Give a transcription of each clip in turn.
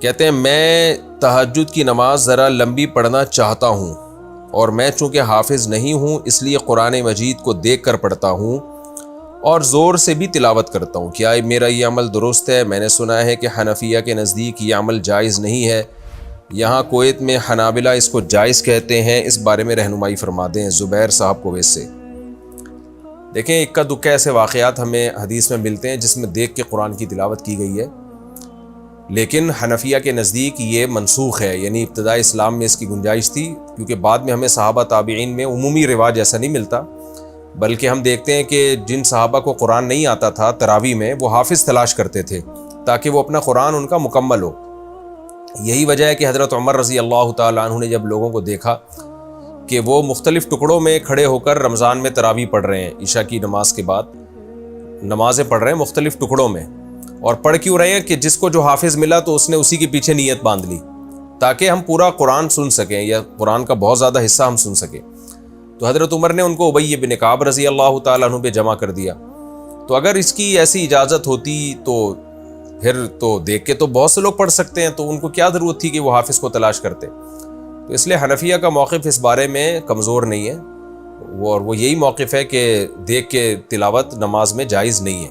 کہتے ہیں میں تہجد کی نماز ذرا لمبی پڑھنا چاہتا ہوں اور میں چونکہ حافظ نہیں ہوں اس لیے قرآن مجید کو دیکھ کر پڑھتا ہوں اور زور سے بھی تلاوت کرتا ہوں، کیا میرا یہ عمل درست ہے؟ میں نے سنا ہے کہ حنفیہ کے نزدیک یہ عمل جائز نہیں ہے، یہاں کویت میں حنابلہ اس کو جائز کہتے ہیں، اس بارے میں رہنمائی فرما دیں۔ زبیر صاحب کویت سے۔ دیکھیں اکا دکا ایسے واقعات ہمیں حدیث میں ملتے ہیں جس میں دیکھ کے قرآن کی تلاوت کی گئی ہے، لیکن حنفیہ کے نزدیک یہ منسوخ ہے، یعنی ابتدائی اسلام میں اس کی گنجائش تھی، کیونکہ بعد میں ہمیں صحابہ تابعین میں عمومی رواج ایسا نہیں ملتا، بلکہ ہم دیکھتے ہیں کہ جن صحابہ کو قرآن نہیں آتا تھا تراویح میں، وہ حافظ تلاش کرتے تھے تاکہ وہ اپنا قرآن ان کا مکمل ہو۔ یہی وجہ ہے کہ حضرت عمر رضی اللہ تعالیٰ عنہ نے جب لوگوں کو دیکھا کہ وہ مختلف ٹکڑوں میں کھڑے ہو کر رمضان میں تراویح پڑھ رہے ہیں، عشاء کی نماز کے بعد نمازیں پڑھ رہے ہیں مختلف ٹکڑوں میں، اور پڑھ کیوں رہے ہیں کہ جس کو جو حافظ ملا تو اس نے اسی کے پیچھے نیت باندھ لی تاکہ ہم پورا قرآن سن سکیں یا قرآن کا بہت زیادہ حصہ ہم سن سکیں۔ تو حضرت عمر نے ان کو ابی بن کعب رضی اللہ تعالیٰ عنہ پہ جمع کر دیا۔ تو اگر اس کی ایسی اجازت ہوتی تو پھر تو دیکھ کے تو بہت سے لوگ پڑھ سکتے ہیں، تو ان کو کیا ضرورت تھی کہ وہ حافظ کو تلاش کرتے؟ تو اس لیے حنفیہ کا موقف اس بارے میں کمزور نہیں ہے، اور وہ یہی موقف ہے کہ دیکھ کے تلاوت نماز میں جائز نہیں ہے۔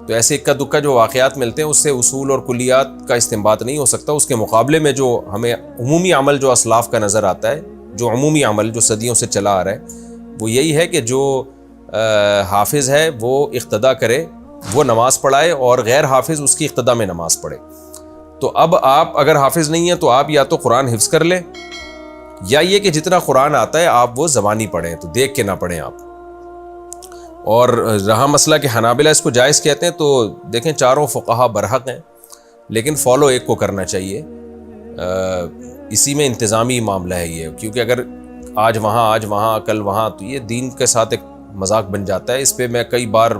تو ایسے اکا دکا جو واقعات ملتے ہیں اس سے اصول اور کلیات کا استنباط نہیں ہو سکتا، اس کے مقابلے میں جو ہمیں عمومی عمل جو اسلاف کا نظر آتا ہے، جو عمومی عمل جو صدیوں سے چلا آ رہا ہے، وہ یہی ہے کہ جو حافظ ہے وہ اقتدا کرے، وہ نماز پڑھائے، اور غیر حافظ اس کی اقتدا میں نماز پڑھے۔ تو اب آپ اگر حافظ نہیں ہیں تو آپ یا تو قرآن حفظ کر لیں، یا یہ کہ جتنا قرآن آتا ہے آپ وہ زبانی پڑھیں، تو دیکھ کے نہ پڑھیں آپ۔ اور رہا مسئلہ کہ حنابلہ اس کو جائز کہتے ہیں، تو دیکھیں چاروں فقہا برحق ہیں، لیکن فالو ایک کو کرنا چاہیے، اسی میں انتظامی معاملہ ہے یہ، کیونکہ اگر آج وہاں کل وہاں، تو یہ دین کے ساتھ ایک مذاق بن جاتا ہے۔ اس پہ میں کئی بار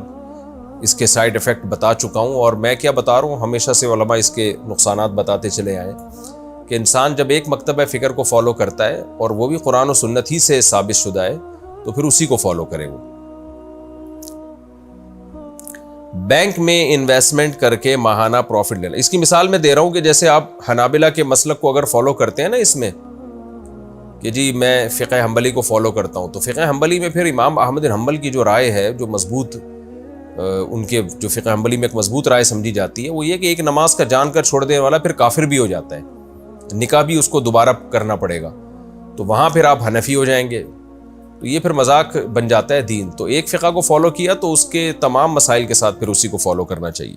اس کے سائیڈ ایفیکٹ بتا چکا ہوں، اور میں کیا بتا رہا ہوں، ہمیشہ سے علماء اس کے نقصانات بتاتے چلے آئے کہ انسان جب ایک مکتبہ فکر کو فالو کرتا ہے اور وہ بھی قرآن و سنت ہی سے ثابت شدہ ہے، تو پھر اسی کو فالو کرے وہ۔ بینک میں انویسٹمنٹ کر کے ماہانہ پروفٹ لینا، اس کی مثال میں دے رہا ہوں کہ جیسے آپ حنابلہ کے مسلک کو اگر فالو کرتے ہیں نا اس میں کہ جی میں فقہ حنبلی کو فالو کرتا ہوں، تو فقہ حنبلی میں پھر امام احمد بن حنبل کی جو رائے ہے، جو مضبوط ان کے جو فقہ حنبلی میں ایک مضبوط رائے سمجھی جاتی ہے، وہ یہ کہ ایک نماز کا جان کر چھوڑ دینے والا پھر کافر بھی ہو جاتا ہے، نکاح بھی اس کو دوبارہ کرنا پڑے گا، تو وہاں پھر آپ حنفی ہو جائیں گے، تو یہ پھر مذاق بن جاتا ہے دین۔ تو ایک فقہ کو فالو کیا تو اس کے تمام مسائل کے ساتھ پھر اسی کو فالو کرنا چاہیے۔